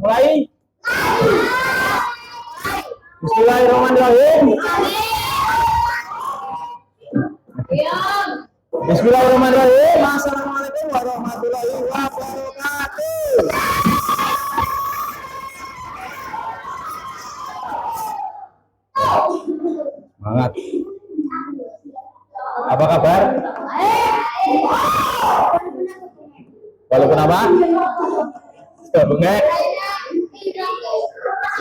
Mulai. Bismillahirrahmanirrahim. Bismillahirrahmanirrahim. Assalamualaikum warahmatullahi wabarakatuh. Semangat. Apa kabar? Walaupun apa? Bengek.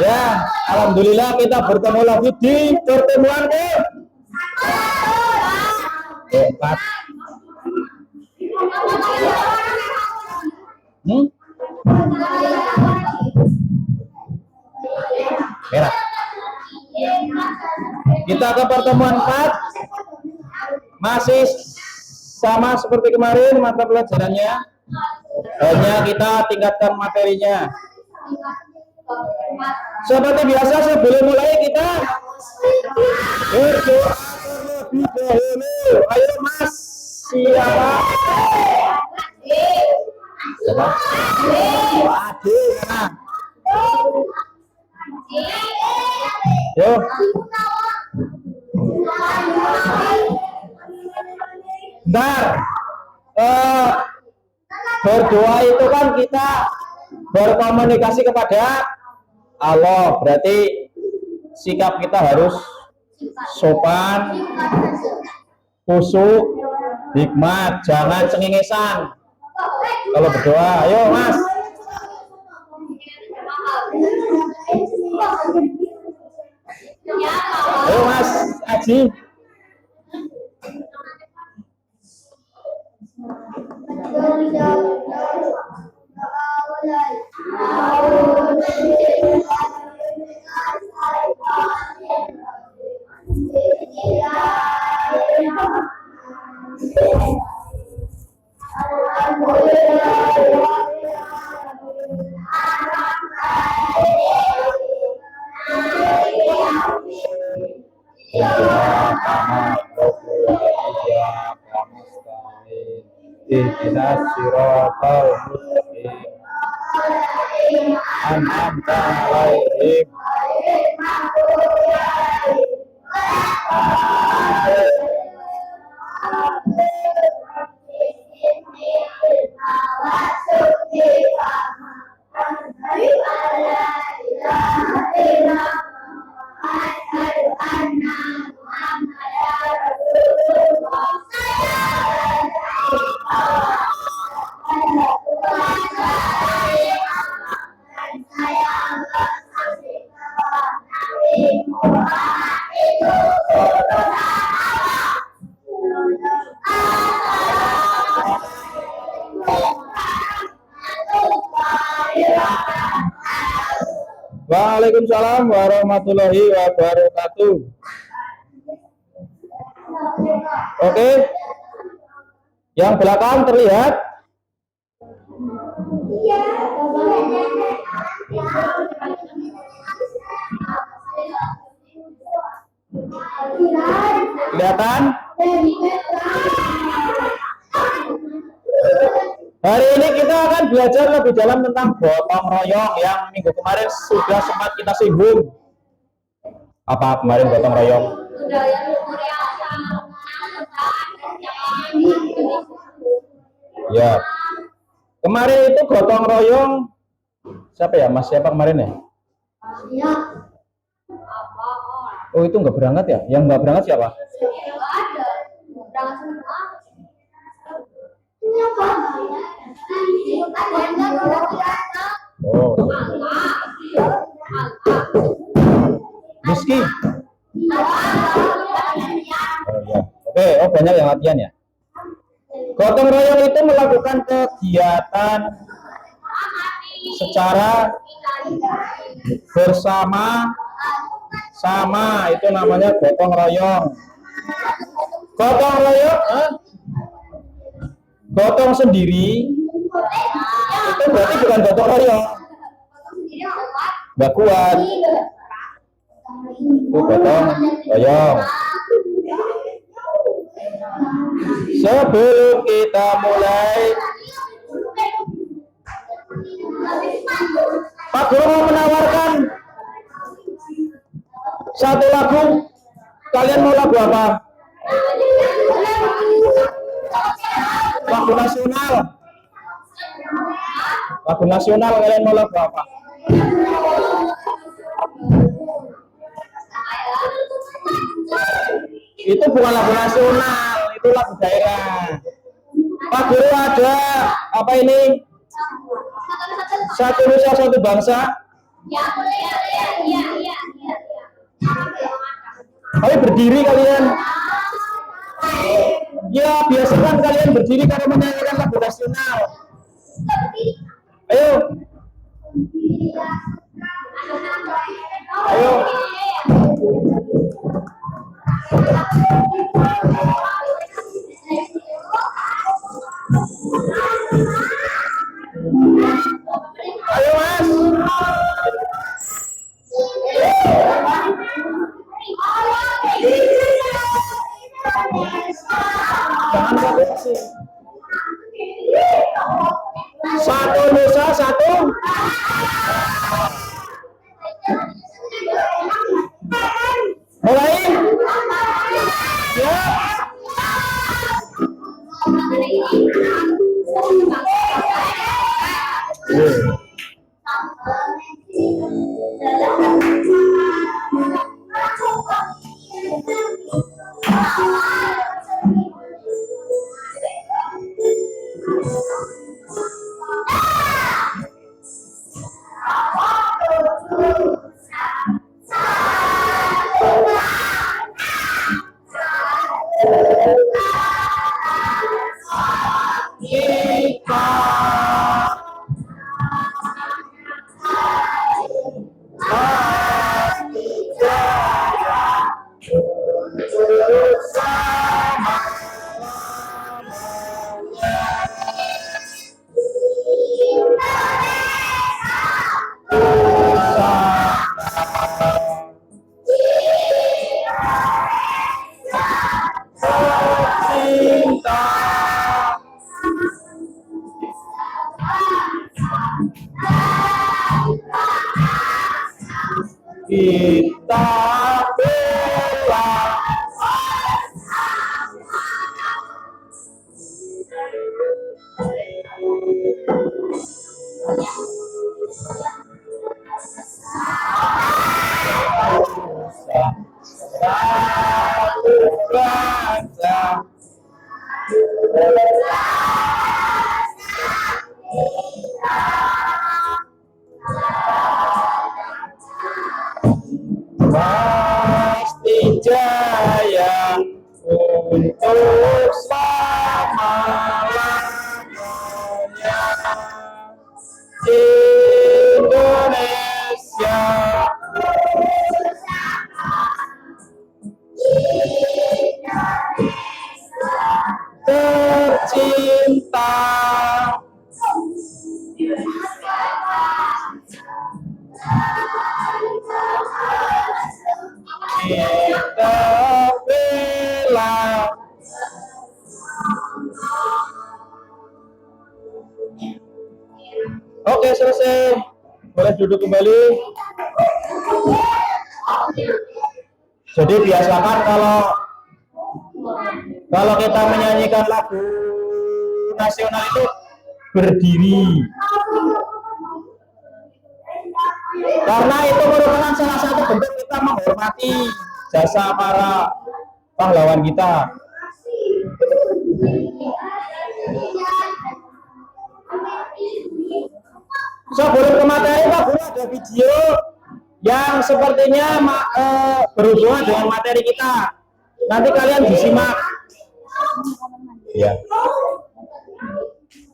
Ya, alhamdulillah kita bertemu lagi di pertemuan keempat. Merah. Kita ke pertemuan 4. Masih sama seperti kemarin mata pelajarannya. Hanya kita tingkatkan materinya. Seperti biasa sebelum mulai kita berdoa terlebih dahulu. Ayo Mas, siapa? Siapa? Ade, mana? Yo. Bentar. Berdoa itu kan kita berkomunikasi kepada Allah, berarti sikap kita harus sopan, khusyuk, hikmat, jangan cengengesan kalau berdoa. Ayo Mas. Ayo Mas Aji. Ihdinas siratal mustaqim an'amta 'alaihim Waalaikumsalam warahmatullahi wabarakatuh. Oke. Yang belakang terlihat? Kelihatan? Hari ini kita akan belajar lebih dalam tentang gotong royong yang minggu kemarin sudah sempat kita singgung. Apa kemarin gotong royong? Ya. Kemarin itu gotong royong siapa ya? Mas siapa kemarin ya? Oh itu nggak berangkat ya? Yang nggak berangkat siapa? Oh. Rizky. Oh, ya. Oke, oh banyak yang latihan ya. Gotong royong itu melakukan kegiatan secara bersama sama, itu namanya gotong royong. Gotong royong, gotong sendiri itu berarti bukan gotong royong, nggak kuat. Itu gotong royong. Sebelum kita mulai Pak Guru mau menawarkan satu lagu. Kalian mau lagu apa? Lagu nasional. Lagu nasional, kalian mau lagu apa? Itu bukan lagu nasional, itu lagu daerah. Pak Guru ada apa ini? Satu Nusa Satu Bangsa. Ayo berdiri kalian. Ya biasa kan kalian berdiri karena menyanyikan lagu nasional. Ayo. Ayo. Ayo Mas. Jangan produksi. Satu Nusa Satu. Mulai. Ya. Kita bela. Satu bangsa. Pasti jaya untuk selama-lamanya. Indonesia tercinta. Kita bela. Oke, selesai. Boleh duduk kembali. Jadi biasakan kalau kita menyanyikan lagu nasional itu berdiri. Karena itu merupakan salah satu bentuk kita menghormati jasa para pahlawan kita. Sebelum ke materi, Pak Guru ada video yang sepertinya berhubungan dengan materi kita. Nanti kalian disimak. Ya.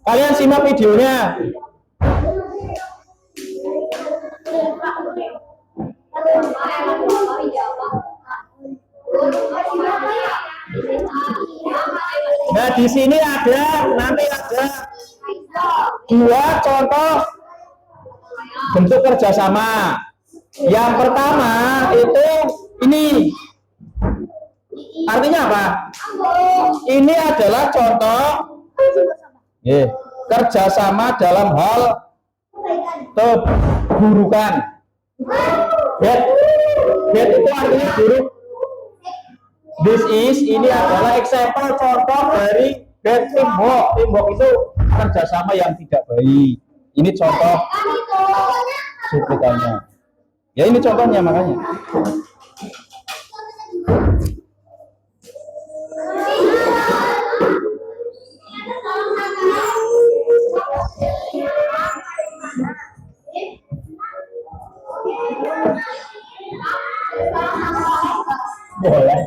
Kalian simak videonya. Nah, di sini nanti ada dua contoh bentuk kerjasama. Yang pertama itu ini. Artinya apa? Ini adalah contoh kerjasama dalam hal keburukan. Bad itu artinya buruk. This is, ini adalah example contoh dari bad teamwork. Teamwork itu kerjasama yang tidak baik. Ini contoh cuplikannya. Ya ini contohnya makanya. Boleh.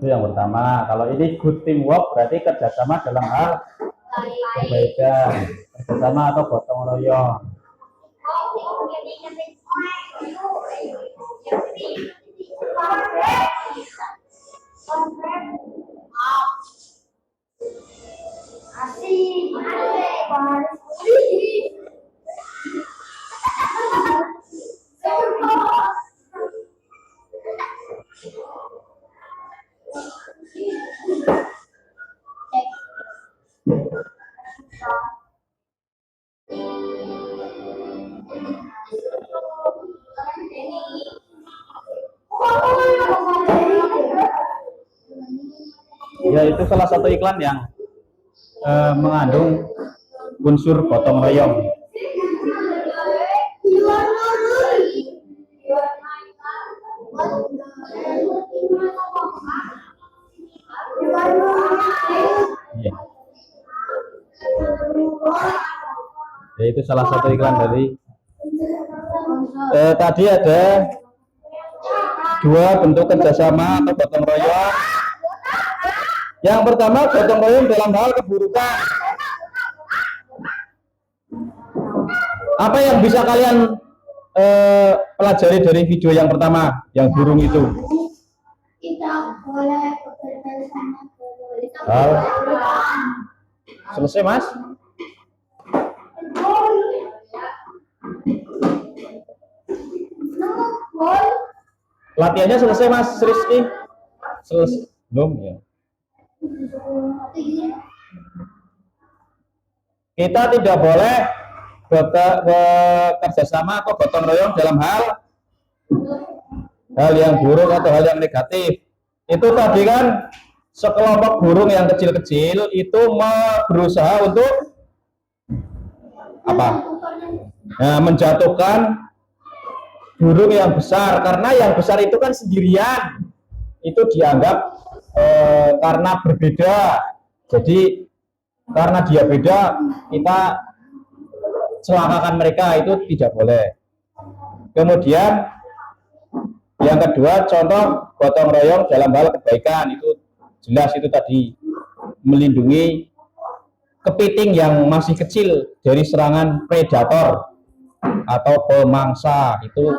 Itu yang pertama. Kalau ini good teamwork berarti kerjasama dalam hal kebaikan, kerjasama atau gotong royong. Ya itu salah satu iklan yang mengandung unsur gotong royong. Ya. Ya itu salah satu iklan dari tadi ada dua bentuk kerjasama atau gotong royong. Yang pertama gotong royong dalam hal keburukan. Apa yang bisa kalian pelajari dari video yang pertama, yang burung itu? Kita boleh bekerja sama. Selesai, Mas? Latihannya selesai, Mas Rizky? Selesai belum ya? Kita tidak boleh bekerja sama atau gotong royong dalam hal yang buruk atau hal yang negatif. Itu tadi kan sekelompok burung yang kecil-kecil itu berusaha untuk apa? Nah, menjatuhkan burung yang besar, karena yang besar itu kan sendirian. Itu dianggap karena berbeda. Jadi karena dia beda, kita celakakan mereka, itu tidak boleh. Kemudian yang kedua, contoh gotong royong dalam hal kebaikan, itu jelas itu tadi. melindungi kepiting yang masih kecil dari serangan predator atau pemangsa. Itu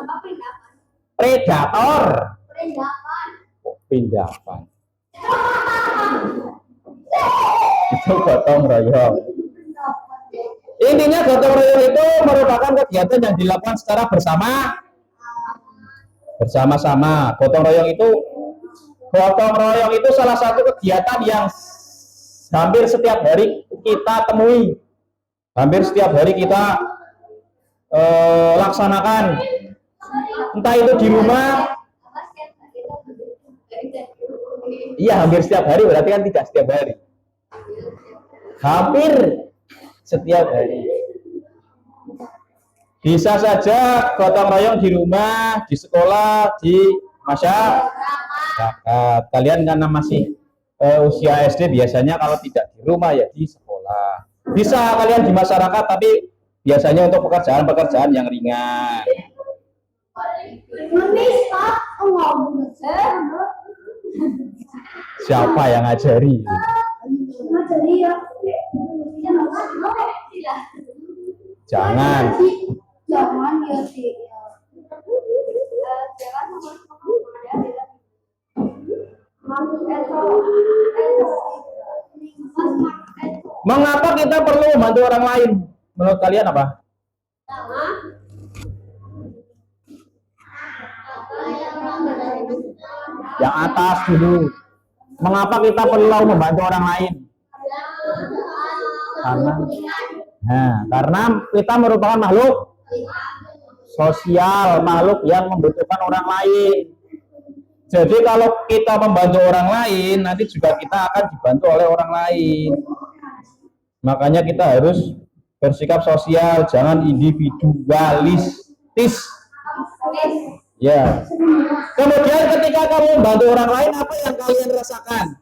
predator. Pindahan. Itu gotong royong. Intinya gotong royong itu merupakan kegiatan yang dilakukan secara bersama-sama. Gotong royong itu salah satu kegiatan yang hampir setiap hari kita temui, hampir setiap hari kita laksanakan. Entah itu di rumah. Iya, hampir setiap hari, berarti kan tidak setiap hari. Hampir setiap hari. Bisa saja gotong royong di rumah, di sekolah, di masyarakat. Kalian karena masih usia SD, biasanya kalau tidak di rumah ya di sekolah. Bisa kalian di masyarakat, tapi biasanya untuk pekerjaan-pekerjaan yang ringan. Siapa yang ngajari? Jangan ya sih. Mengapa kita perlu membantu orang lain? Menurut kalian apa? Yang atas dulu. Mengapa kita perlu membantu orang lain? Karena kita merupakan makhluk sosial, makhluk yang membutuhkan orang lain. Jadi kalau kita membantu orang lain, nanti juga kita akan dibantu oleh orang lain. Makanya kita harus bersikap sosial, jangan individualistis. Ya. Kemudian ketika kamu membantu orang lain, apa yang kalian rasakan?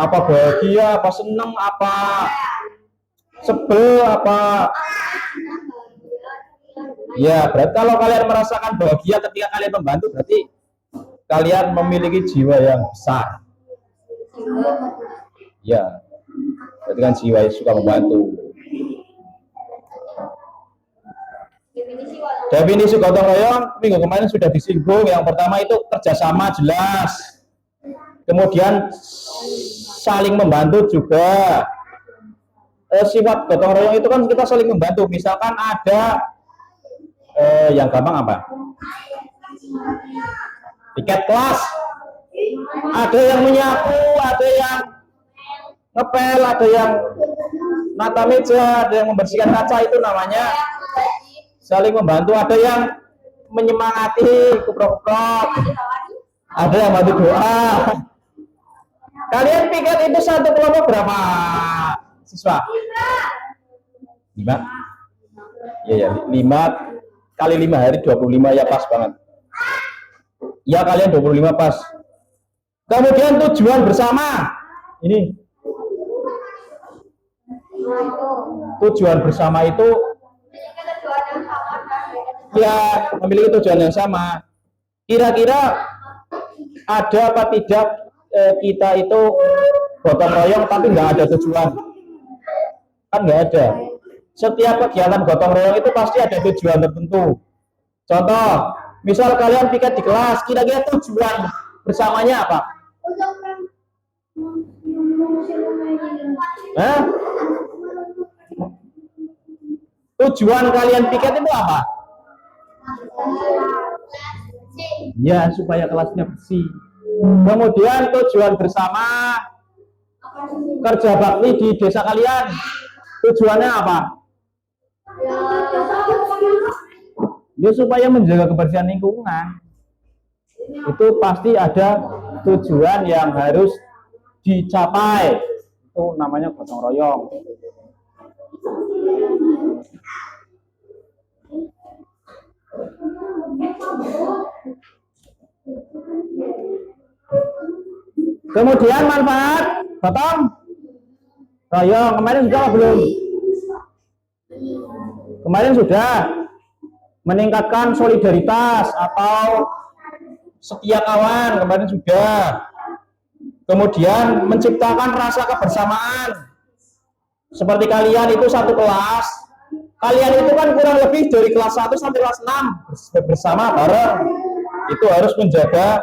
Apa bahagia, apa senang, apa sebel, apa? Ya, berarti kalau kalian merasakan bahagia ketika kalian membantu, berarti kalian memiliki jiwa yang besar. Ya, berarti kan jiwa yang suka membantu. Definisi gotong royong minggu kemarin sudah disinggung. Yang pertama itu kerjasama jelas, kemudian saling membantu juga. Sifat gotong royong itu kan kita saling membantu. Misalkan ada yang gampang apa? Piket kelas, ada yang menyapu, ada yang ngepel, ada yang nata meja, ada yang membersihkan kaca, itu namanya saling membantu. Ada yang menyemangati, kuprok-kuprok, ada yang bantu doa. Kalian piket itu satu kelompok berapa siswa? 5? Iya, 5 kali 5 hari 25, ya pas banget. Ya, kalian 25 pas. Kemudian tujuan bersama. Ini tujuan bersama itu ya memiliki tujuan yang sama. Kira-kira ada apa tidak kita itu gotong royong tapi nggak ada tujuan? Kan nggak ada. Setiap kegiatan gotong royong itu pasti ada tujuan tertentu. Contoh, misal kalian piket di kelas, kira-kira tujuan bersamanya apa? Tujuan kalian piket itu apa? Ya, supaya kelasnya bersih. Kemudian tujuan bersama kerja bakti di desa kalian, tujuannya apa? Ya, supaya menjaga kebersihan lingkungan. Itu pasti ada tujuan yang harus dicapai. Itu namanya gotong royong. Kemudian manfaat gotong royong kemarin sudah belum? Kemarin sudah meningkatkan solidaritas atau setia kawan, kemarin sudah. Kemudian menciptakan rasa kebersamaan. Seperti kalian itu satu kelas, kalian itu kan kurang lebih dari kelas 1 sampai kelas 6 bersama bareng. Itu harus menjaga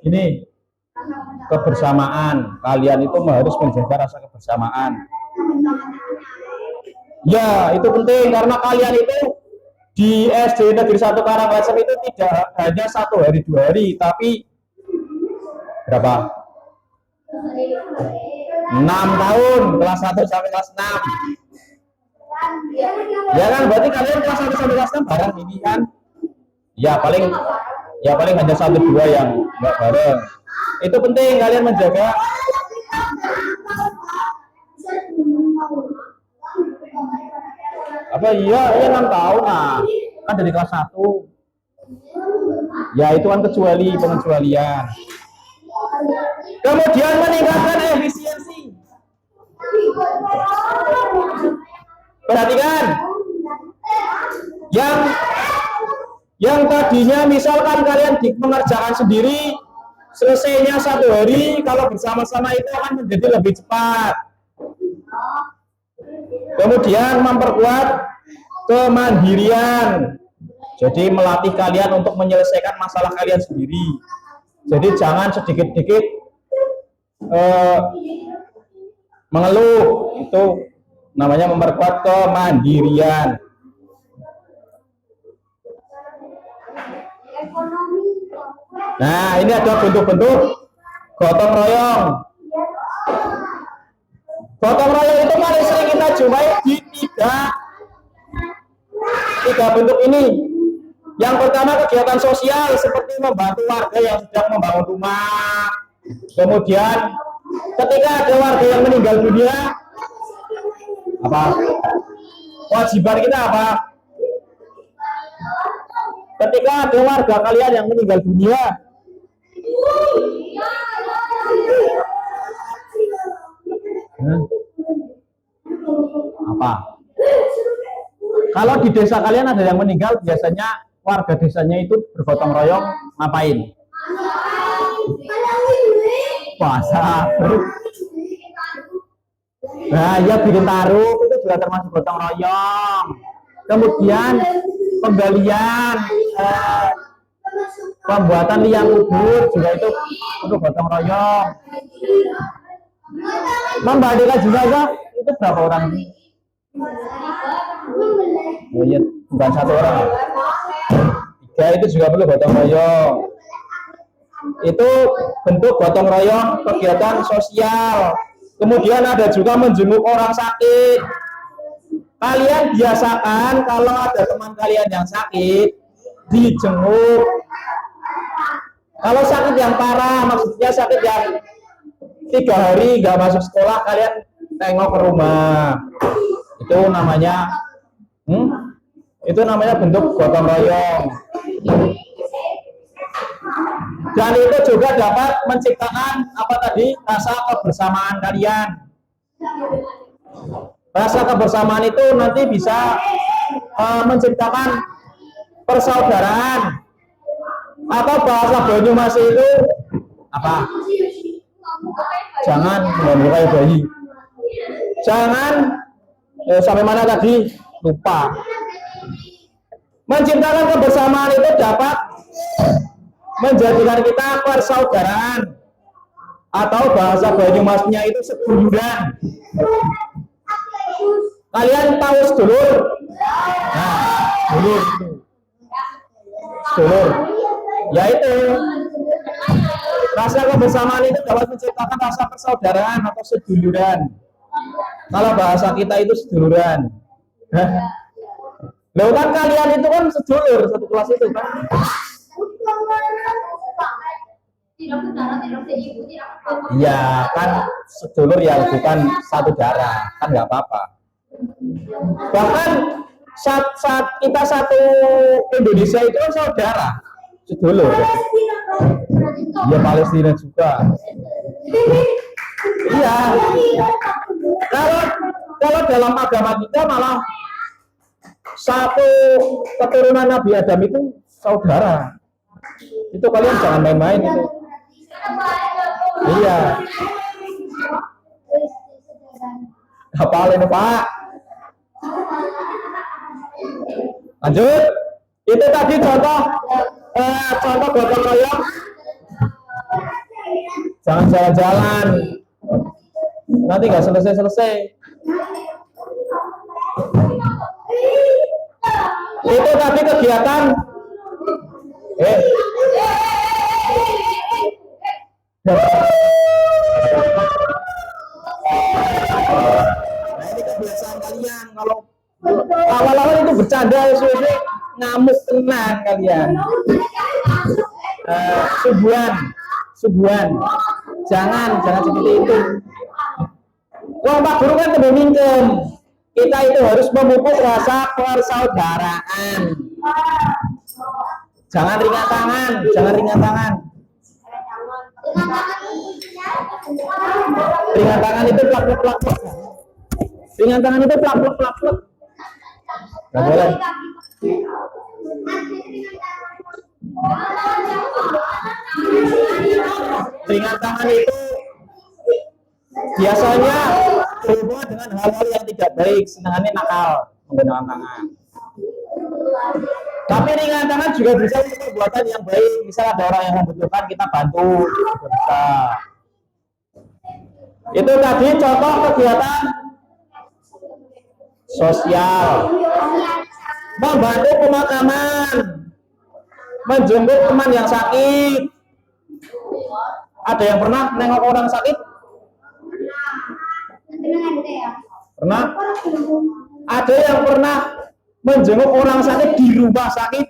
ini kebersamaan. Kalian itu harus menjaga rasa kebersamaan. Ya, itu penting karena kalian itu di SD Negeri 1 Karangasem itu tidak hanya 1 hari 2 hari, tapi berapa? 6 tahun, kelas 1 sampai kelas 6. Ya kan, berarti kalian kelas 1 sampai kelas 6 bareng ini kan? Ya paling hanya 1-2 yang enggak bareng. Itu penting kalian menjaga. Apa iya 6 tahun nah. Kan dari kelas 1. Ya itu kan pengecualian. Kemudian meningkatkan efisiensi. Perhatikan. Yang tadinya misalkan kalian mengerjakan sendiri, selesainya 1 hari, kalau bersama-sama itu akan menjadi lebih cepat. Kemudian memperkuat kemandirian. Jadi melatih kalian untuk menyelesaikan masalah kalian sendiri. Jadi jangan sedikit-sedikit mengeluh. Itu namanya memperkuat kemandirian. Nah, ini ada bentuk-bentuk gotong royong. Gotong royong itu paling sering kita jumpai di tiga bentuk ini. Yang pertama kegiatan sosial seperti membantu warga yang sedang membangun rumah. Kemudian ketika ada warga yang meninggal dunia, apa? Kewajiban kita apa? Ketika ada warga kalian yang meninggal dunia, apa? Kalau di desa kalian ada yang meninggal, biasanya warga desanya itu bergotong royong ngapain? Puasa. Nah, ya bikin taruh itu juga termasuk gotong royong. Kemudian penggalian, pembuatan liang kubur juga itu untuk gotong royong. Membagikan jenazah itu berapa orang? Oh iya, bukan 1 orang. 3 itu juga perlu gotong royong. Itu bentuk gotong royong kegiatan sosial. Kemudian ada juga menjenguk orang sakit. Kalian biasakan kalau ada teman kalian yang sakit, dijenguk. Kalau sakit yang parah, maksudnya sakit yang 3 hari nggak masuk sekolah, kalian tengok ke rumah. Itu namanya bentuk gotong royong. Dan itu juga dapat menciptakan rasa kebersamaan kalian. Rasa kebersamaan itu nanti bisa menciptakan persaudaraan, atau bahasa Banyumas itu apa? Jangan membukai bayi. Jangan sampai mana tadi? Lupa. Menciptakan kebersamaan itu dapat menjadikan kita persaudaraan, atau bahasa Banyumasnya itu seduluran. Kalian tahu sedulur? Nah, sedulur. Ya itu. Rasa kebersamaan itu dapat menciptakan rasa persaudaraan atau seduluran. Kalau bahasa kita itu seduluran. Loh kan kalian itu kan sedulur, satu kelas itu kan. Iya kan, sedulur yang bukan satu darah kan nggak apa-apa. Bahkan saat kita satu Indonesia itu kan saudara, sedulur. Ya Palestina juga. Iya. Kalau dalam agama kita malah satu keturunan Nabi Adam itu saudara. Itu kalian jangan main-main itu. Iya. Hafalin Pak. Lanjut. Itu tadi contoh gotong royong. Jangan jalan-jalan. Nanti nggak selesai-selesai. Itu tadi kegiatan. Nah ini kebiasaan kalian kalau awal-awal itu bercanda sesuai ngamuk tenang kalian. Subuhan, jangan seperti itu. Wah Pak Guru kan lebih minjem. Kita itu harus memupuk rasa persaudaraan. Jangan ringan tangan. Ringan tangan itu plak. Ringan tangan itu plak. Nggak boleh. Ringan tangan itu biasanya berhubungan dengan hal-hal yang tidak baik, senangannya nakal menggunakan tangan. Tapi ringan tangan juga bisa untuk perbuatan yang baik. Misal ada orang yang membutuhkan, kita bantu, bisa. Itu tadi contoh kegiatan sosial. Membantu pemakaman, menjemput teman yang sakit. Ada yang pernah nengok orang sakit? Pernah? Ada yang pernah menjenguk orang sakit di rumah sakit?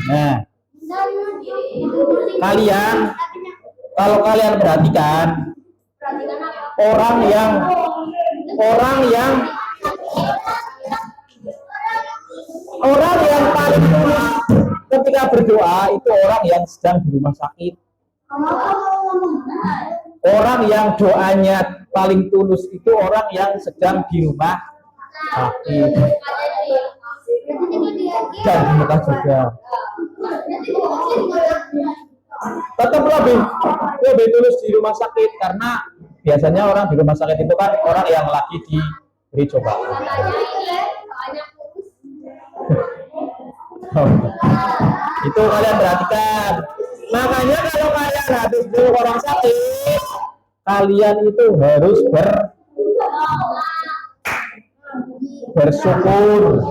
Nah, kalau kalian perhatikan orang yang paling tulus ketika berdoa itu orang yang sedang di rumah sakit. Orang yang doanya paling tulus itu orang yang sedang di rumah sakit. Dan di Mekah juga. Tetap lebih tulus di rumah sakit karena biasanya orang di rumah sakit itu kan orang yang lagi diberi cobaan. Itu kalian perhatikan. Makanya kalau kalian habis jenguk orang sakit, kalian itu harus bersyukur.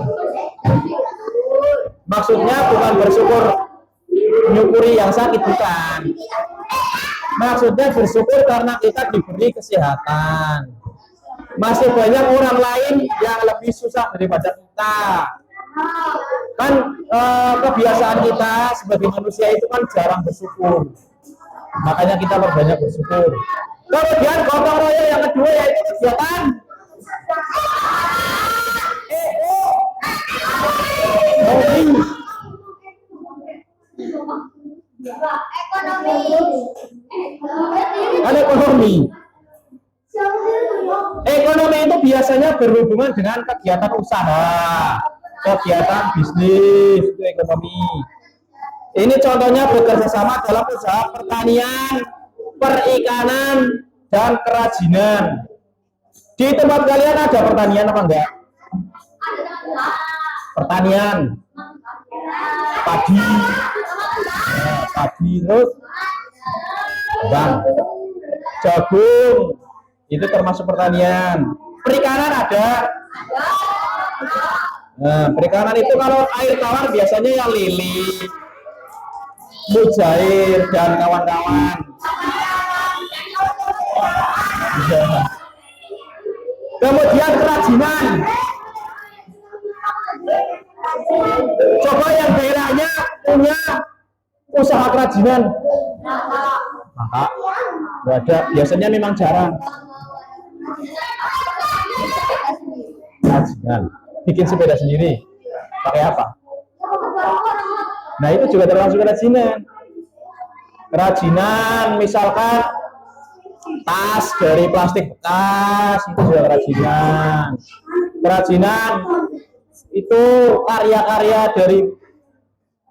Maksudnya bukan bersyukur menyukuri yang sakit, bukan. Maksudnya bersyukur karena kita diberi kesehatan. Masih banyak orang lain yang lebih susah daripada kita. Kan kebiasaan kita sebagai manusia itu kan jarang bersyukur. Makanya kita perbanyak bersyukur. Kemudian gotong royong yang kedua yaitu kegiatan ekonomi. Ekonomi itu biasanya berhubungan dengan kegiatan usaha, kegiatan bisnis, itu ekonomi. Ini contohnya bekerja sama dalam usaha pertanian, perikanan, dan kerajinan. Di tempat kalian ada pertanian apa enggak? Pertanian, padi, terus jagung, itu termasuk pertanian. Perikanan ada. Nah, perikanan itu kalau air tawar biasanya yang lili, mujair, dan kawan-kawan. Kemudian kerajinan. Coba yang daerahnya punya usaha kerajinan. Maka nggak ada, biasanya memang jarang. Kerajinan, bikin sepeda sendiri, pakai apa? Nah itu juga termasuk kerajinan. Kerajinan misalkan tas dari plastik bekas, itu juga kerajinan. Kerajinan itu karya-karya dari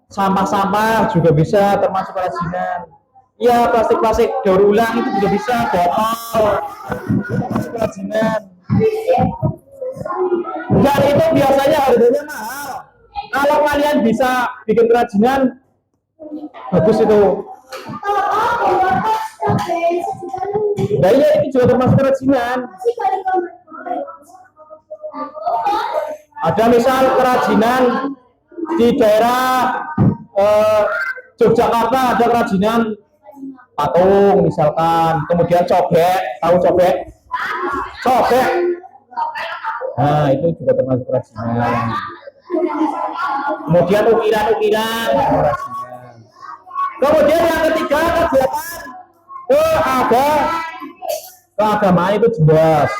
sampah-sampah juga bisa termasuk kerajinan. Iya, plastik-plastik daur ulang itu juga bisa, botol termasuk kerajinan. Dan itu biasanya harganya mahal. Kalau kalian bisa bikin kerajinan, bagus itu. Nah iya, itu juga termasuk kerajinan. Ada misal kerajinan di daerah Yogyakarta, ada kerajinan patung misalkan, kemudian cobek, tahu cobek? Cobek. Nah, itu juga termasuk kerajinan. Kemudian ukiran-ukiran, kerajinan. Kemudian yang ketiga, kegiatan keagamaan itu jelas.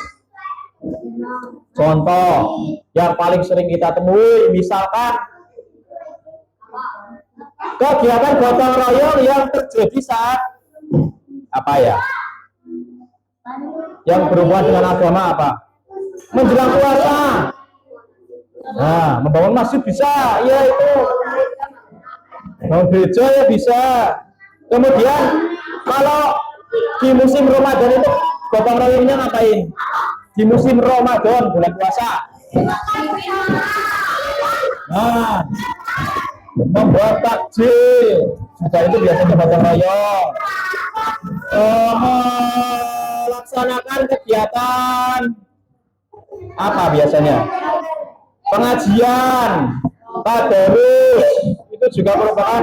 Contoh yang paling sering kita temui, misalkan kegiatan gotong royong yang terjadi saat apa ya? Yang berhubungan dengan agama apa? Menjelang puasa. Nah, membangun masjid bisa, ya itu. Membangun gereja ya bisa. Kemudian kalau di musim Ramadan itu gotong royongnya ngapain? Di musim Ramadan, bulan puasa. Nah, membuat takjil juga itu biasanya gotong royong. Melaksanakan kegiatan apa biasanya? Pengajian, tadarus, itu juga merupakan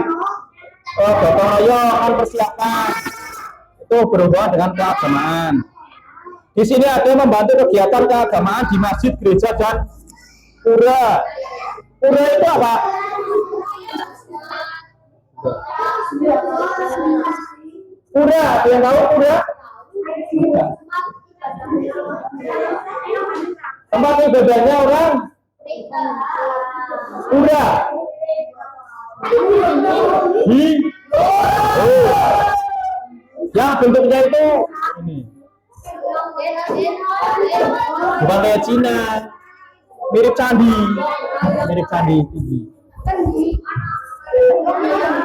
gotong royong, kan persiapan. Itu berhubungan dengan keagamaan. Di sini ada membantu kegiatan keagamaan di masjid, gereja, dan pura. Pura itu apa? Pura, yang tahu pura? Tempat ibadahnya orang pura. Yang bentuknya itu ini. Bukan kayak Cina, mirip candi tinggi.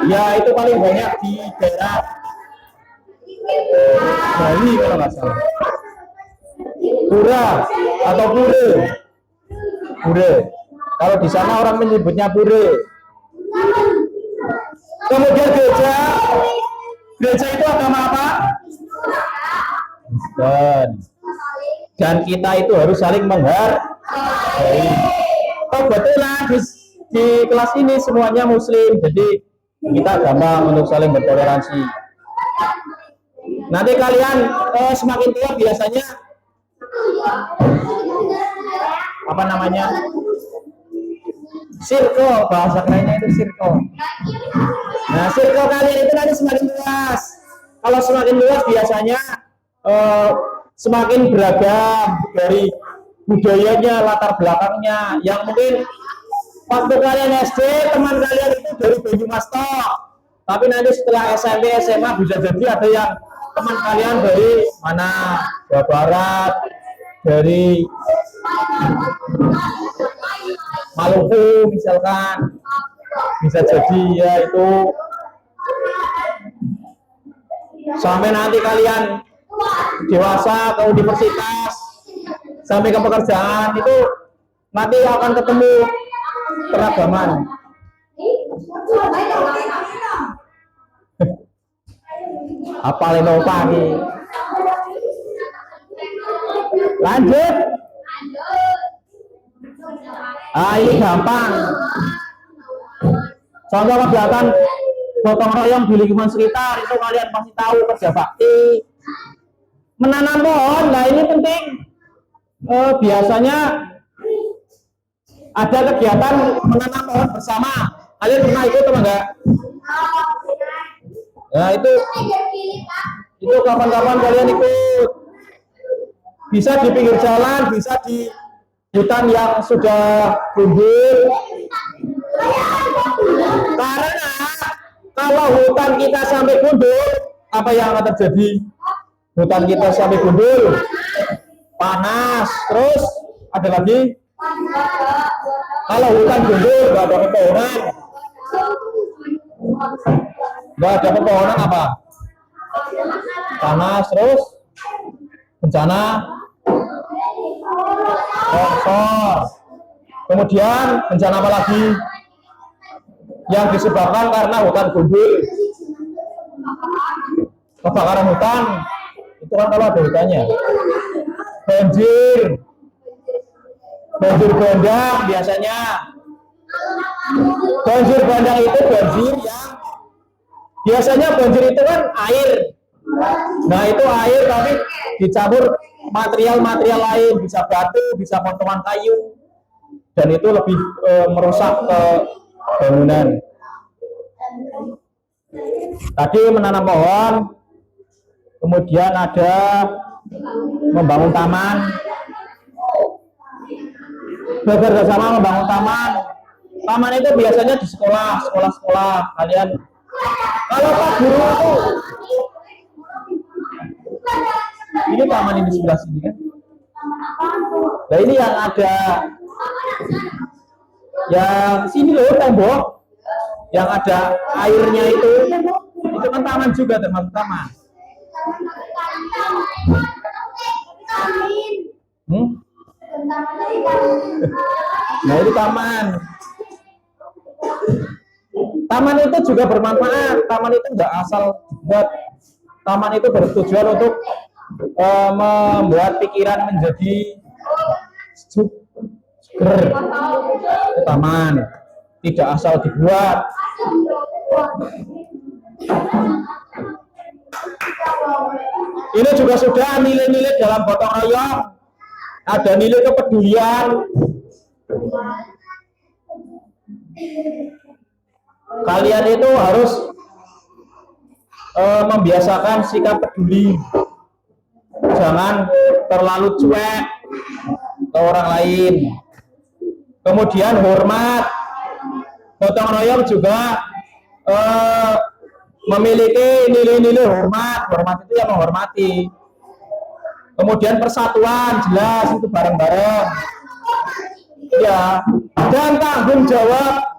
Ya itu paling banyak di daerah Bali kalau nggak salah. Pura atau pure. Kalau di sana orang menyebutnya pure. Kemudian gereja itu agama apa? Dan kita itu harus saling menghargai. Kebetulan di kelas ini semuanya muslim, jadi kita gampang untuk saling bertoleransi. Nanti kalian semakin tua biasanya apa namanya? Circle, bahasa kerennya itu circle. Nah, circle kalian itu nanti semakin luas. Kalau semakin luas biasanya semakin beragam dari budayanya, latar belakangnya. Yang mungkin waktu kalian SD, teman kalian itu dari Banyumas tok. Tapi nanti setelah SMP, SMA bisa jadi ada yang teman kalian dari mana? Jawa Barat, dari Maluku misalkan. Bisa jadi ya itu. Sampai nanti kalian dewasa ke universitas, sampai ke pekerjaan itu nanti akan ketemu keragaman. Apa leno pagi? Lanjut. Ini gampang. Contoh kegiatan gotong royong di lingkungan sekitar itu kalian pasti tahu, kerja bakti, menanam pohon. Nah ini penting. Biasanya ada kegiatan menanam pohon bersama. Kalian pernah ikut atau enggak? Nah itu kapan-kapan kalian ikut. Bisa di pinggir jalan, bisa di hutan yang sudah gundul. Karena kalau hutan kita sampai gundul, apa yang akan terjadi? Hutan kita sampai gundul, panas. Terus ada lagi, kalau hutan gundul nggak ada pepohonan, Enggak ada pepohonan apa? Panas terus bencana longsor. Kemudian bencana apa lagi? Yang disebabkan karena hutan gundul. Kebakaran hutan. Itu kan kalau ada hutannya. Banjir. Banjir bandang biasanya. Banjir bandang itu banjir yang biasanya banjir itu kan air. Nah itu air tapi dicampur material-material lain, bisa batu, bisa potongan kayu, dan itu lebih merusak ke bangunan. Tadi menanam pohon, kemudian ada membangun taman, bekerjasama membangun taman. Taman itu biasanya di sekolah-sekolah kalian. Kalau Pak Guru itu, ini taman ini sebelah sini kan? Nah ini yang ada, yang sini loh tembok, yang ada airnya itu kan taman juga, termasuk taman. Nah itu taman. Taman itu juga bermanfaat. Taman itu nggak asal dibuat. Taman itu bertujuan untuk membuat pikiran menjadi seger. Taman tidak asal dibuat. Ini juga sudah nilai-nilai dalam gotong royong. Ada nilai kepedulian. Kalian itu harus membiasakan sikap peduli. Jangan terlalu cuek ke orang lain. Kemudian hormat. Gotong royong juga memiliki nilai-nilai hormat. Hormat itu yang menghormati. Kemudian persatuan, jelas itu bareng-bareng. Ya, dan tanggung jawab.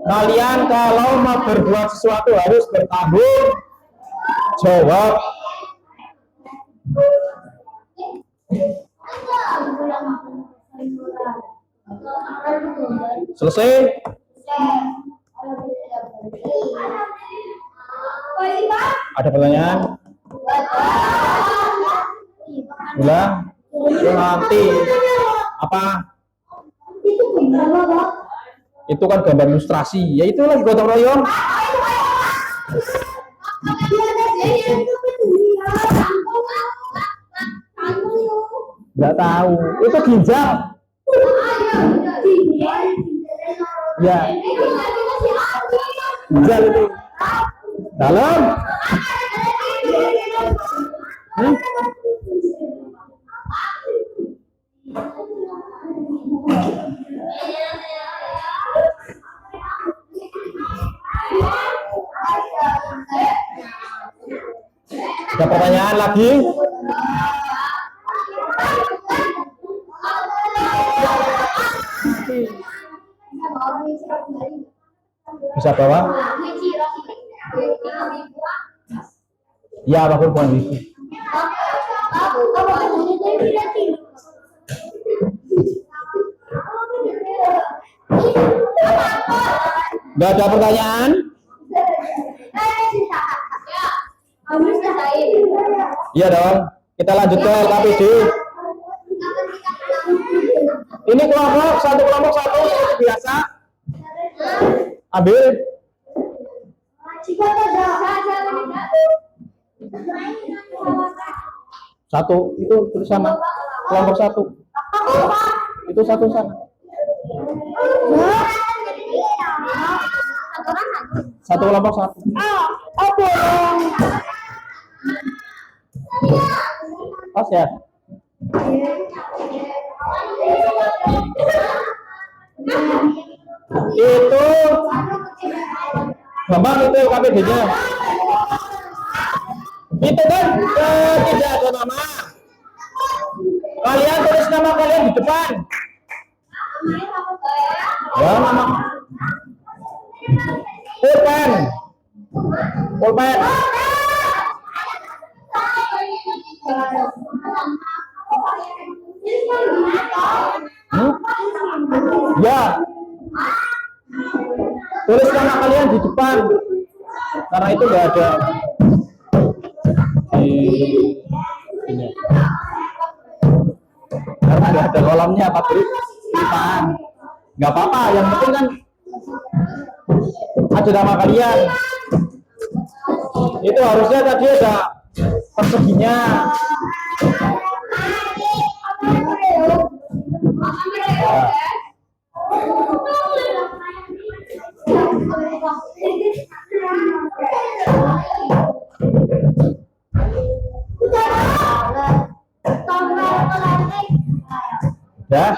Kalian kalau mau berbuat sesuatu harus bertanggung jawab. Selesai? Ada pertanyaan? Ulang? Nanti apa? Itu kan gambar ilustrasi. Ya itu lagi gotong royong. Nggak tahu. Itu ginjal. Ya. Ginjal itu. Dalam. Ada pertanyaan lagi? Bisa bawa? Ya, bakul buang itu. Nggak ada pertanyaan? Iya dong. Kita lanjut ke LKPD. Ini kelompok satu seperti biasa. Ambil. Satu itu terus sama kelompok satu. Itu satu sana. Satu kelompok satu. Pas ya. Itu gampang itu KPD-nya. Itu kan tidak ada nama. Kalian tulis nama kalian di depan. Ya nama. Pulpen. Pulpen. Ya. Tulis nama kalian di depan. Karena itu nggak ada di ini. Karena nggak ada kolamnya tapi di depan. Nggak apa-apa. Yang penting kan ada nama kalian. Itu harusnya tadi ada perseginya. Ya.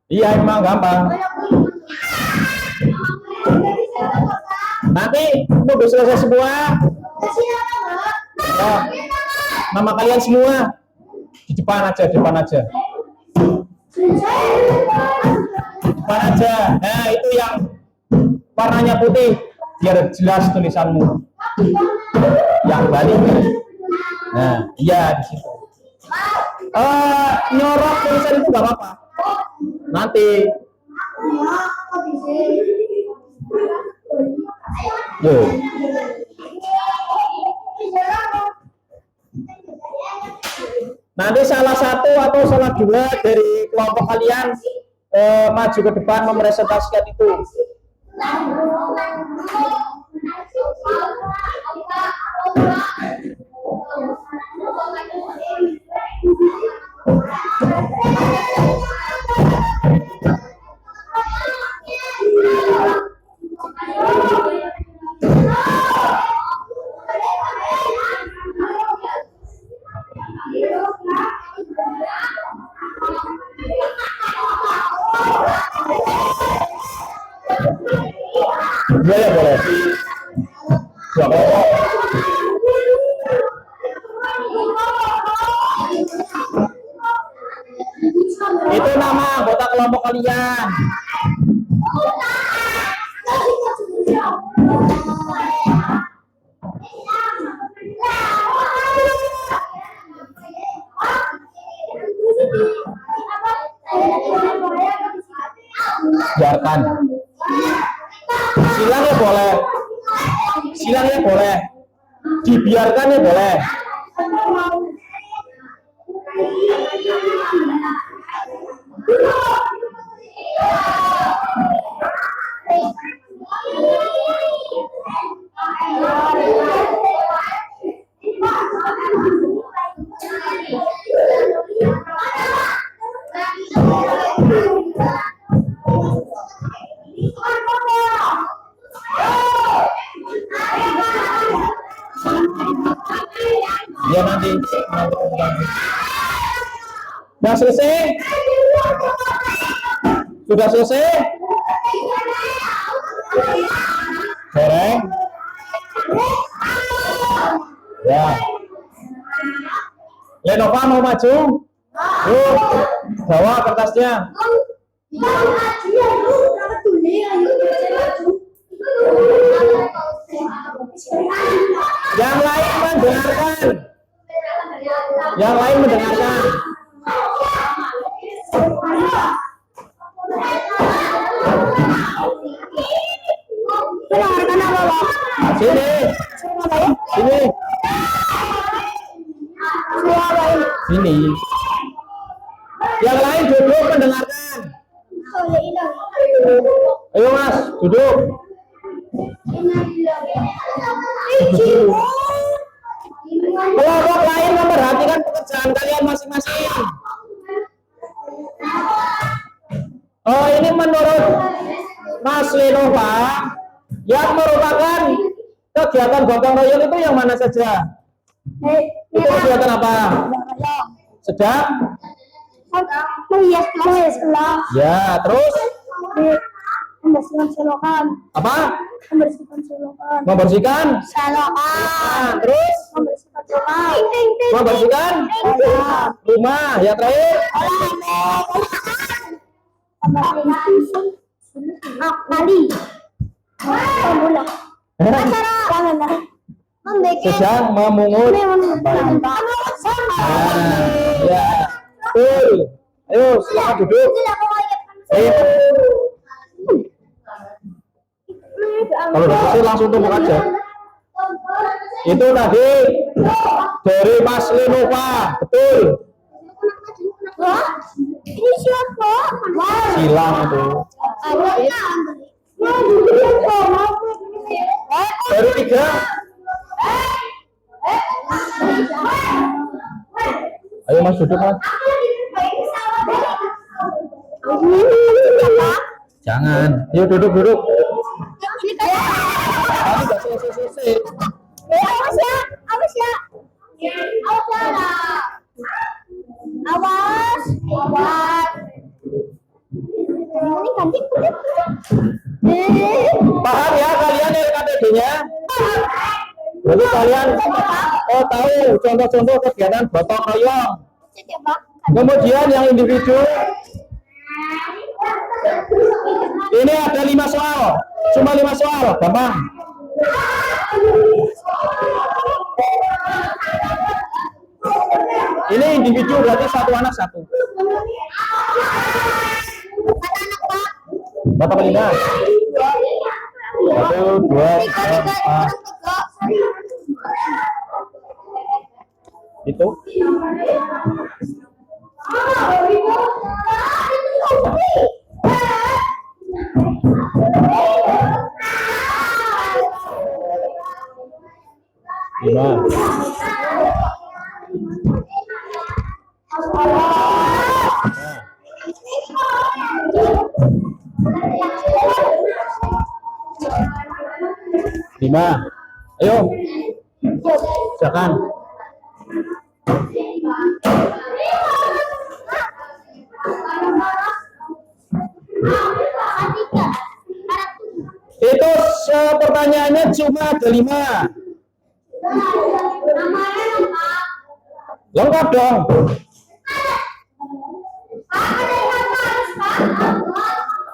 Iya emang gampang. Nanti udah selesai semua. Ya. Nama kalian semua di depan aja, depan aja. Depan aja. Nah, itu yang warnanya putih biar jelas tulisanmu. Yang balik. Nah, iya di situ. Nyorok tulisan itu nggak apa-apa. Nanti. Yo. Nanti salah satu atau salah dua dari kelompok kalian maju ke depan mepresentasikan itu. Boleh, boleh. Dua kelompok. Itu nama anggota kelompok kalian. Biarkan. Silangnya boleh. Silangnya boleh. Dibiarkannya boleh. Ya nanti. Sudah selesai? Sudah selesai? Goreng? Ya. Lenova mau maju? Yuk, bawa kertasnya. Yang lain mendengarkan. Yang lain mendengarkan. Mendengarkan apa, Pak? Sini. Sini. Sini. Yang lain duduk mendengarkan. Ayo Mas, duduk. Kelompok lain memperhatikan pekerjaan kalian masing-masing. Oh, ini menurut Mas Lenova yang merupakan kegiatan gotong royong itu yang mana saja? Itu kegiatan apa? Sedang? Menghias kelas. Ya, terus? Membersihkan selokan. Apa? Membersihkan selokan. Membersihkan? Selokan. Terus? Membersihkan rumah. Membersihkan? Rumah. Ya terakhir? Tadi. Pemula. Jangan lah. Sedang memungut bayi. Ya. Betul. Ayo, silakan duduk. Ayo. Kalau udah selesai langsung tumpuk aja. Itu tadi dari Mas Lenova, betul. Ini siapa? Silang itu. Baru 3. Ayo Mas duduk Mas. Jangan. Yuk duduk. Tadi nggak selesai. Awas ya. Ini ganti. Paham ya kalian LKPD-nya? Jadi kalian tahu contoh-contoh kegiatan gotong royong. Kemudian yang individu ini ada 5 soal, cuma 5 soal, gampang. Ini individu berarti satu anak satu. Berapa kalinya? 1, 2, 3, 4. Itu. Lima. Lima. Ayo. Silakan. Itu pertanyaannya cuma ada 5. Lengkap dong.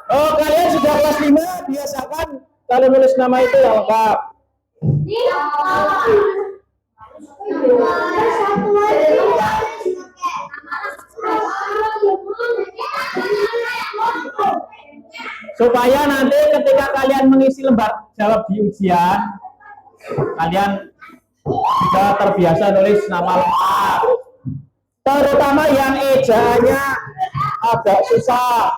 Oh, kalian sudah kelas 5, biasakan kalau nulis nama itu yang lengkap. Supaya nanti ketika kalian mengisi lembar jawab di ujian, kalian sudah terbiasa nulis nama lengkap. Terutama yang ejaannya agak susah.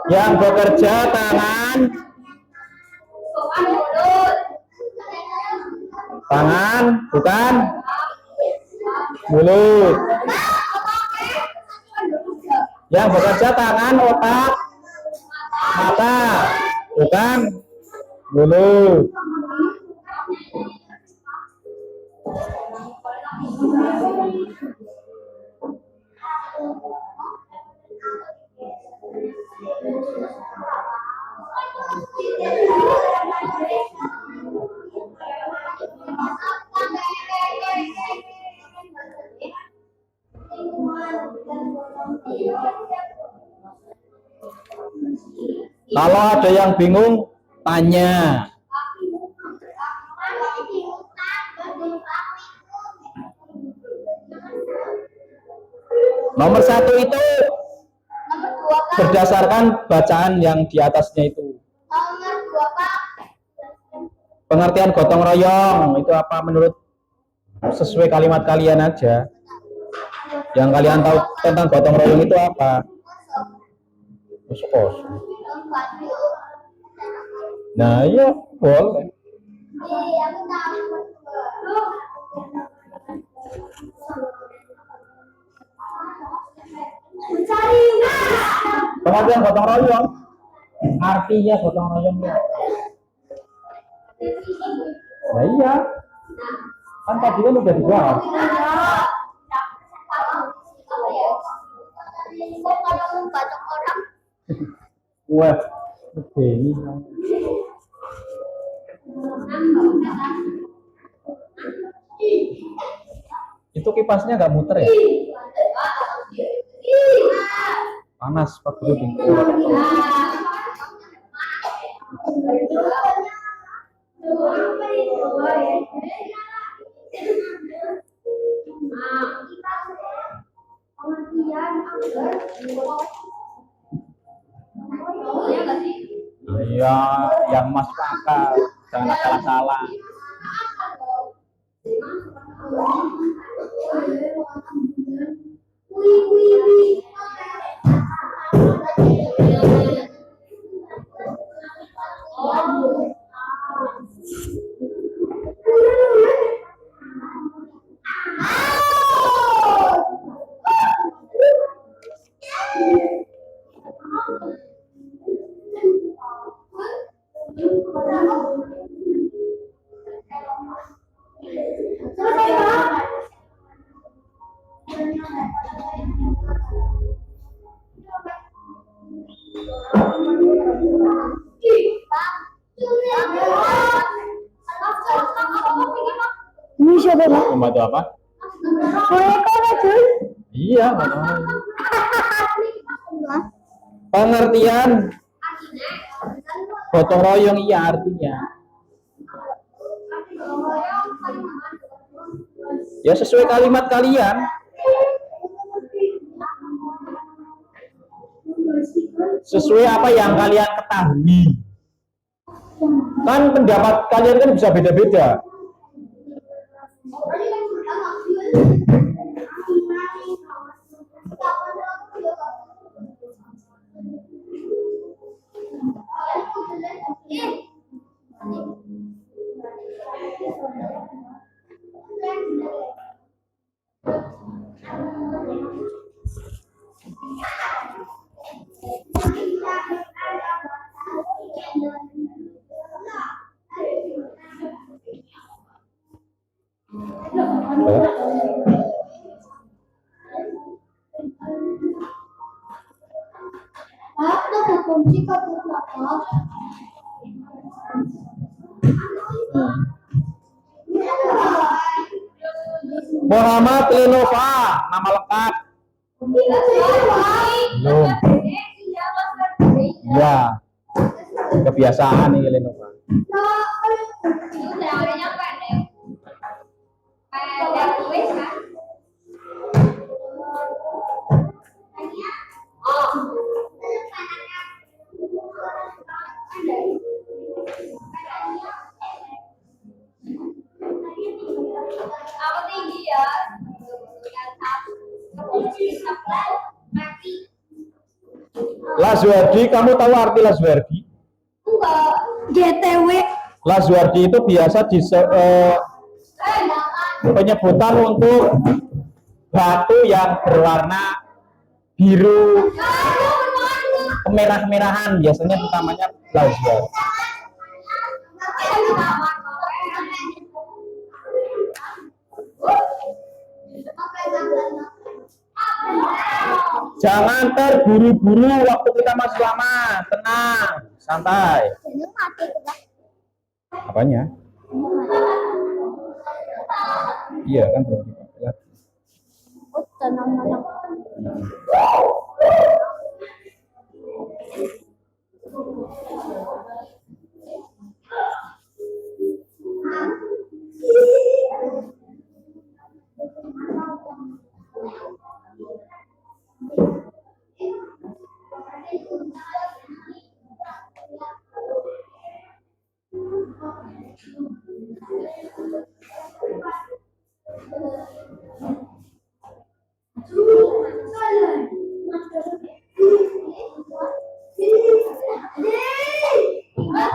Yang bekerja tangan, bukan mulut. Yang bekerja tangan, otak, mata, bukan mulut. Kalau ada yang bingung, tanya. Nomor 1 itu berdasarkan bacaan yang di atasnya itu. Nomor 2, Pak. Pengertian gotong royong itu apa menurut sesuai kalimat kalian aja. Yang kalian tahu tentang gotong royong itu apa? Kos. Nah, iya boleh. Pengertian gotong royong, artinya gotong royong ya. Nah iya, kan tadi kan udah dijawab. Wah, ini. Itu kipasnya nggak muter ya? Panas Pak Guru di Iya, yang masuk akal, jangan salah-salah. Ini siapa, Pak? Membantu apa? Mereka Jul. Iya, pengertian gotong royong iya artinya. Ya sesuai kalimat kalian. Sesuai apa yang kalian ketahui. Kan pendapat kalian kan bisa beda-beda. Muhammad Lenova, nama lengkap. Belum. Ya, kebiasaan nih Lenova. Lazuardi, kamu tahu arti Lazuardi? GTW. Lazuardi itu biasa di penyebutan untuk batu yang berwarna biru kemerah-merahan, biasanya utamanya Lazuardi. Jangan terburu-buru waktu kita masih lama, tenang, santai. Apanya? Iya kan belum dipakai lagi.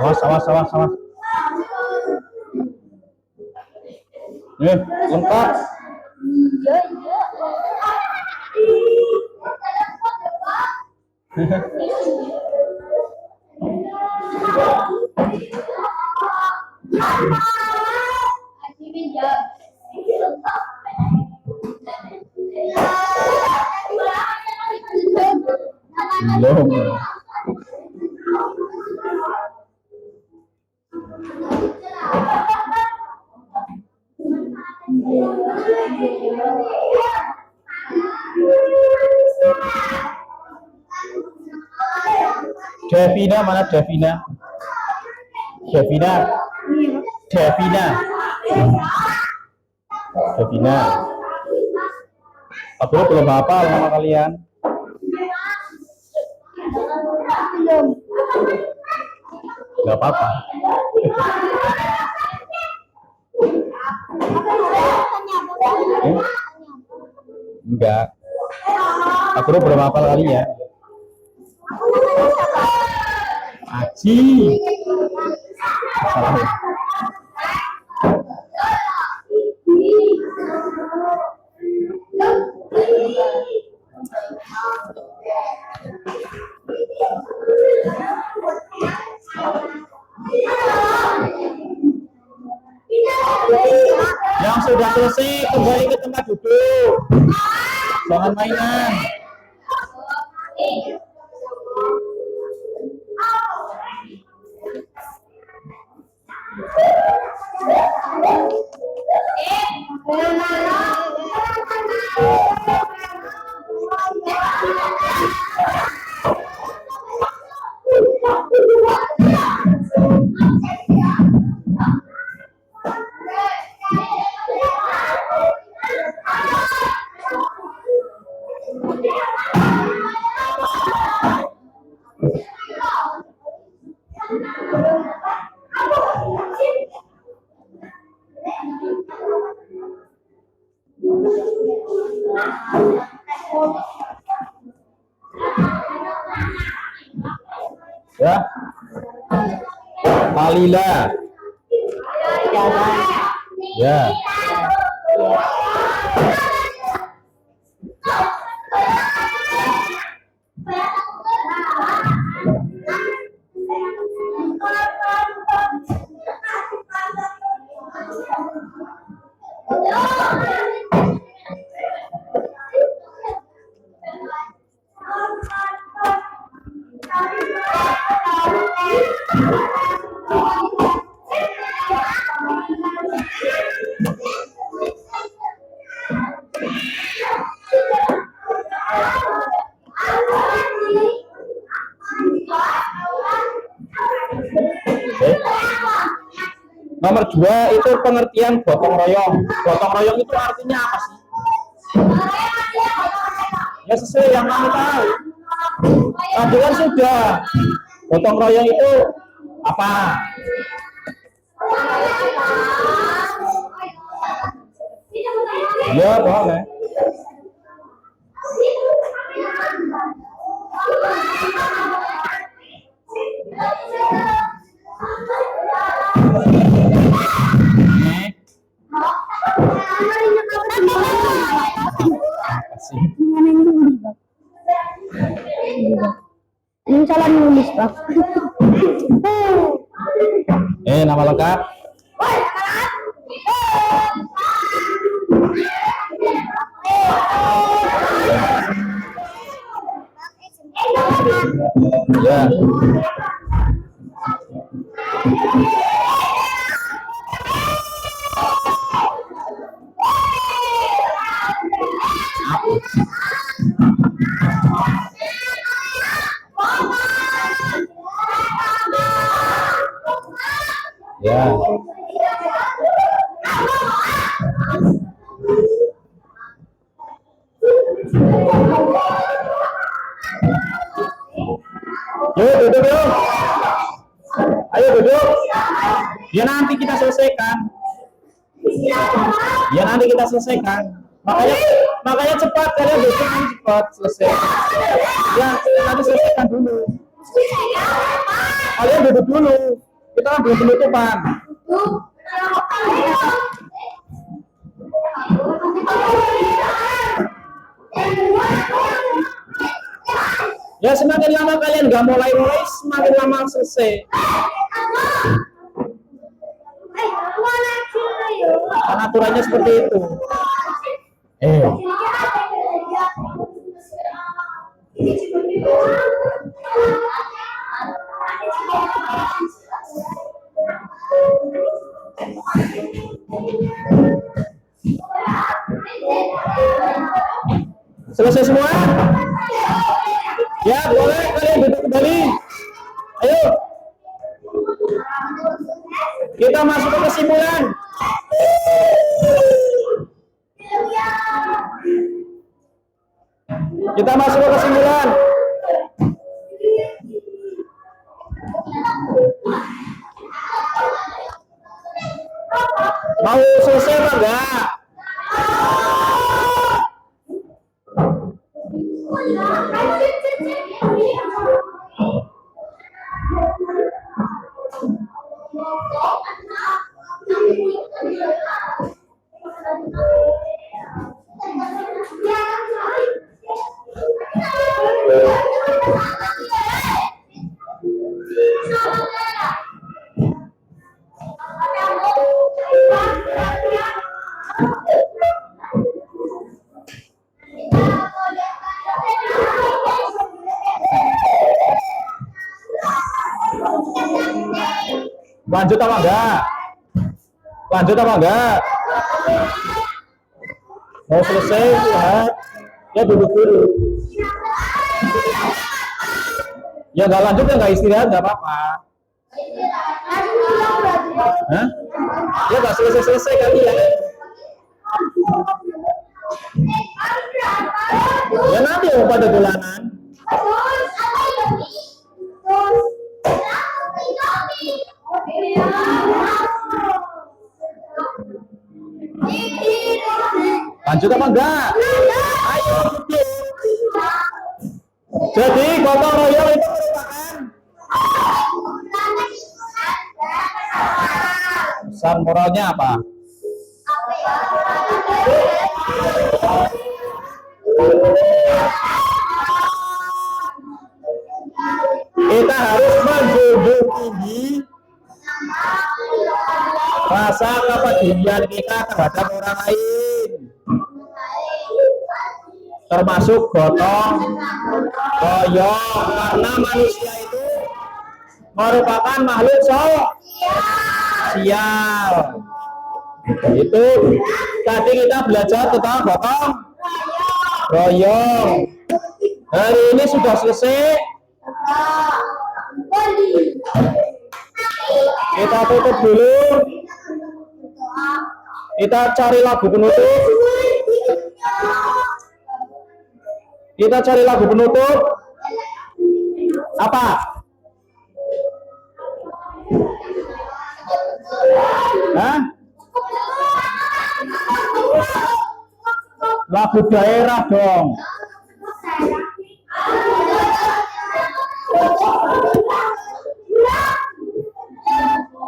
Awas. Lengkap. Belum. Devina, mana Devina? Aku belum hafal nama kalian. Gak apa-apa. Enggak. Aku belum hafal kalian. Aji. Salah. Yang sudah selesai kembali ke tempat duduk. Jangan mainan. Ya, Kalila. Ya. Nomor 2 itu pengertian gotong royong. Gotong royong itu artinya apa sih? Ya sesuai yang kamu tahu. Tadi kan sudah. Gotong royong itu apa? Ya boleh. Ini salah nulis, Pak. Nama lengkap? Ya. Ya. Yuk duduk yuk. Ayo duduk. Ya nanti kita selesaikan. Makanya cepat kalian duduk cepat selesai. Ya nanti selesaikan dulu. Kalian duduk dulu. Kita kan belum penutupan. Ya semakin lama kalian nggak mulai-mulai, semakin lama selesai. Kan aturannya seperti itu. Selesai semua? Ya boleh kalian duduk kembali. Ayo. Kita masuk ke kesimpulan. Kita masuk ke kesimpulan. Mau selesai apa enggak? Lanjut apa enggak? Lanjut apa enggak? Mau selesai lihat. Ya duduk dulu. Ya nggak lanjut ya nggak istirahat nggak apa-apa. Hah? Ya nggak selesai kalian. Ya nanti mau pada dolanan. Lanjut apa enggak? Ayo duduk. Jadi gotong royong itu merupakan pesan moralnya apa? Kita harus menjunjung tinggi rasa kepedulian kita terhadap orang lain, termasuk gotong royong, karena manusia itu merupakan makhluk sosial. Itu tadi kita belajar tentang gotong royong. Hari ini sudah selesai. Kita tutup dulu. Kita cari lagu penutup. Kita cari lagu penutup. Apa? Hah? Lagu daerah dong.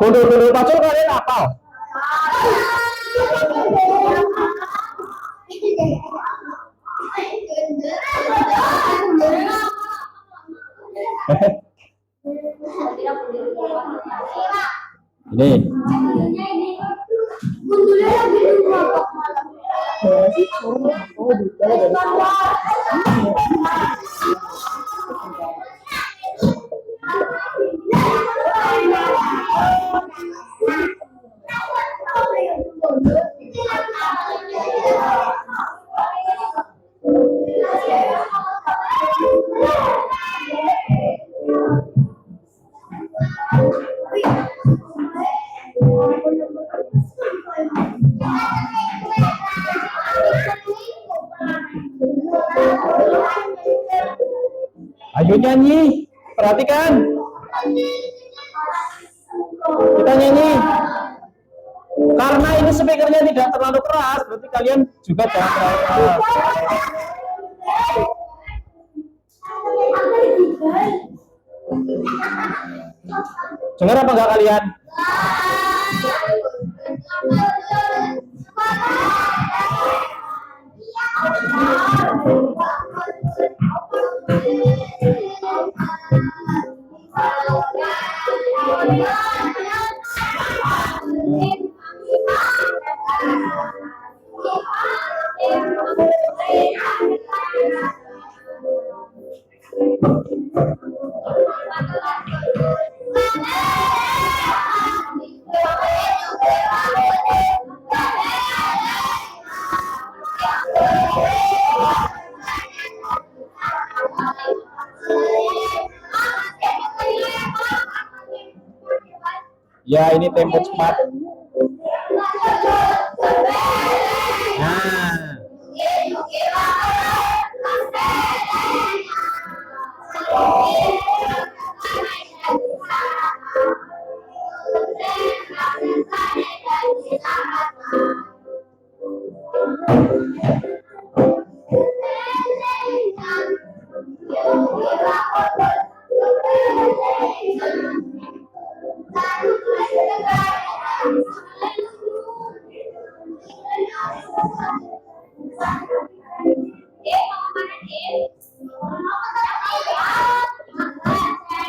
Pondok-pondok pacul kalian hafal? Ini. Ayo nyanyi, perhatikan. Kita nyanyi. Karena ini speakernya tidak terlalu keras, berarti kalian juga jangan terlalu keras. Dengar apa enggak kalian? Ya, ini tempo cepat. Nah,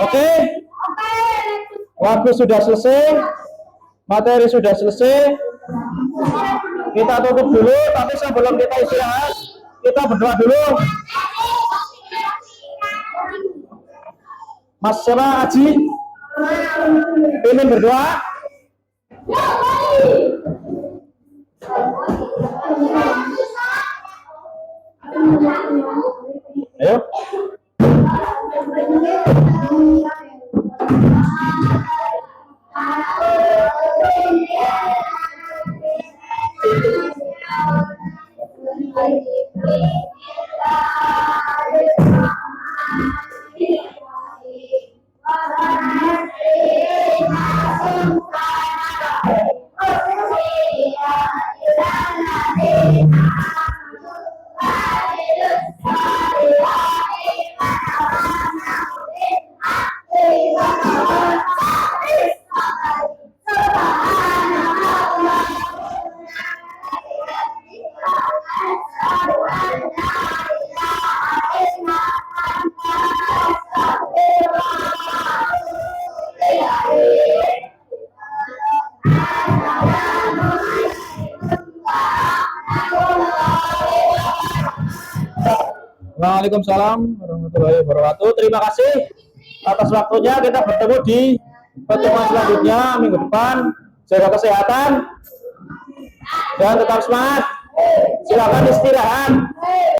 oke. Waktu sudah selesai, materi sudah selesai. Kita tutup dulu, tapi sebelum kita istirahat, kita berdoa dulu. Mas siapa Aji? Ingin berdoa? Ayo. Waalaikumsalam warahmatullahi wabarakatuh. Terima kasih atas waktunya. Kita bertemu di pertemuan selanjutnya minggu depan. Jaga kesehatan dan tetap semangat. Silakan istirahat.